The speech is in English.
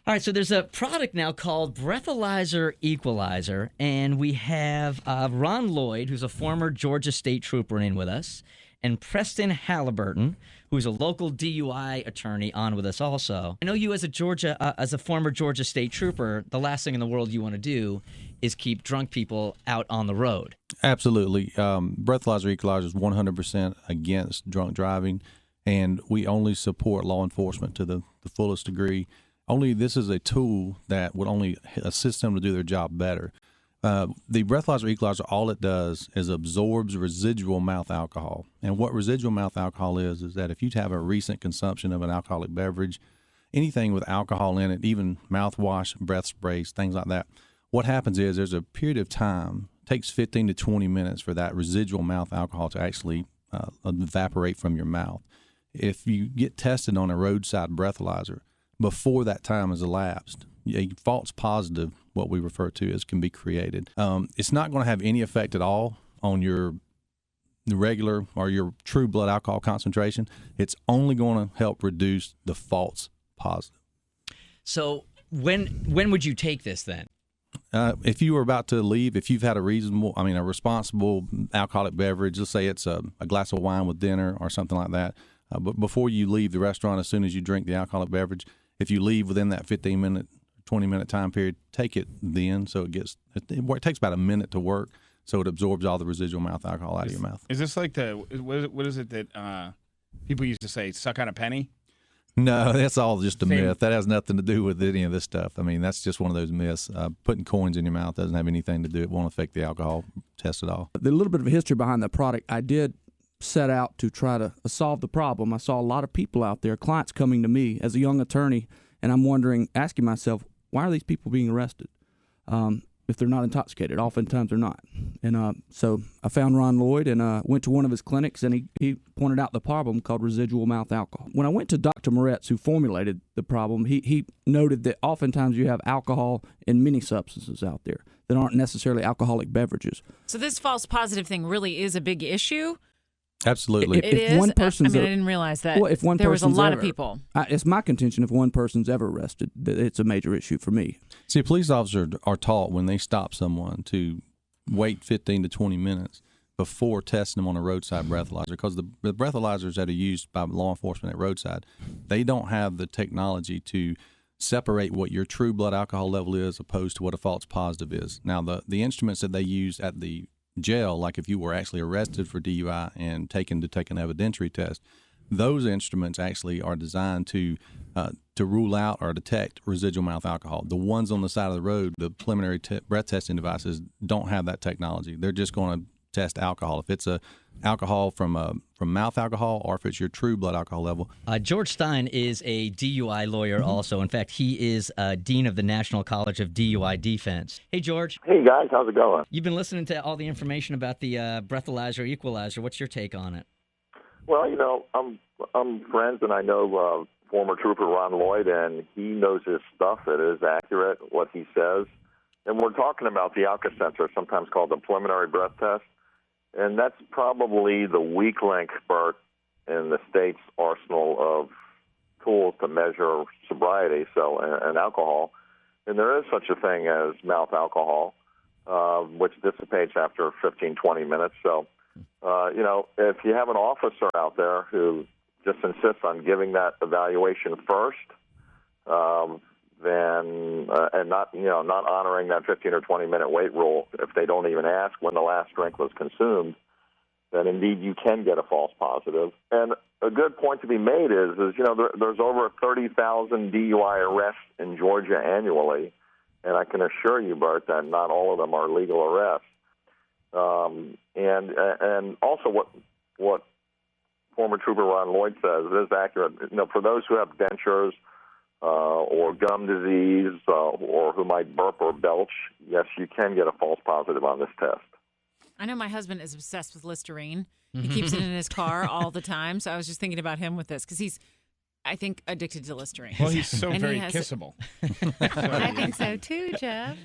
All right, so there's a product now called Breathalyzer Equalizer, and we have Ron Lloyd, who's a former Georgia State Trooper, in with us, and Preston Halliburton, who's a local DUI attorney, on with us also. I know you as a former Georgia State Trooper, the last thing in the world you want to do is keep drunk people out on the road. Absolutely. Breathalyzer Equalizer is 100% against drunk driving, and we only support law enforcement to the fullest degree. Only this is a tool that would only assist them to do their job better. The Breathalyzer Equalizer, all it does is absorbs residual mouth alcohol. And what residual mouth alcohol is that if you have a recent consumption of an alcoholic beverage, anything with alcohol in it, even mouthwash, breath sprays, things like that, what happens is there's a period of time, takes 15 to 20 minutes for that residual mouth alcohol to actually evaporate from your mouth. If you get tested on a roadside breathalyzer, before that time has elapsed, a false positive, what we refer to as, can be created. It's not going to have any effect at all on your regular or your true blood alcohol concentration. It's only going to help reduce the false positive. So when would you take this then? If you were about to leave, if you've had a responsible alcoholic beverage, let's say it's a glass of wine with dinner or something like that, but before you leave the restaurant, as soon as you drink the alcoholic beverage, if you leave within that 15-minute, 20-minute time period, take it then. So it takes about a minute to work, so it absorbs all the residual mouth alcohol out of your mouth. Is this like what is it that people used to say, suck on a penny? No, that's all just a myth. That has nothing to do with any of this stuff. I mean, that's just one of those myths. Putting coins in your mouth doesn't have anything to do. It won't affect the alcohol test at all. The little bit of history behind the product, I did set out to try to solve the problem. I saw a lot of people out there, clients coming to me as a young attorney, and I'm wondering, asking myself, why are these people being arrested if they're not intoxicated? Oftentimes they're not. And so I found Ron Lloyd and went to one of his clinics, and he pointed out the problem called residual mouth alcohol. When I went to Dr. Moretz, who formulated the problem, he noted that oftentimes you have alcohol in many substances out there that aren't necessarily alcoholic beverages. So this false positive thing really is a big issue? Absolutely. It is? One person's I didn't realize that. Well, if one there was a lot of people. It's my contention, if one person's ever arrested, that it's a major issue for me. See, police officers are taught when they stop someone to wait 15 to 20 minutes before testing them on a roadside breathalyzer, because the breathalyzers that are used by law enforcement at roadside, they don't have the technology to separate what your true blood alcohol level is opposed to what a false positive is. Now, the instruments that they use at the jail, like if you were actually arrested for DUI and taken to take an evidentiary test, those instruments actually are designed to rule out or detect residual mouth alcohol. The ones on the side of the road, the preliminary breath testing devices, don't have that technology. They're just going to test alcohol. If it's alcohol from mouth alcohol, or if it's your true blood alcohol level. George Stein is a DUI lawyer also. In fact, he is Dean of the National College of DUI Defense. Hey, George. Hey, guys. How's it going? You've been listening to all the information about the Breathalyzer Equalizer. What's your take on it? Well, I'm friends, and I know former Trooper Ron Lloyd, and he knows his stuff. It is accurate, what he says. And we're talking about the Alka-Sensor, sometimes called the preliminary breath test. And that's probably the weak link, Bert, in the state's arsenal of tools to measure sobriety, and alcohol. And there is such a thing as mouth alcohol, which dissipates after 15, 20 minutes. So, if you have an officer out there who just insists on giving that evaluation first, then and not honoring that 15 or 20 minute wait rule, if they don't even ask when the last drink was consumed, then indeed you can get a false positive. And a good point to be made is there's over 30,000 DUI arrests in Georgia annually, and I can assure you, Bert, that not all of them are legal arrests. And also what former Trooper Ron Lloyd says is accurate. For those who have dentures or gum disease or who might burp or belch, yes, you can get a false positive on this test. I know my husband is obsessed with Listerine. He keeps it in his car all the time. So I was just thinking about him with this because he's, I think, addicted to Listerine. Well, he's so very kissable. I think so too, Jeff.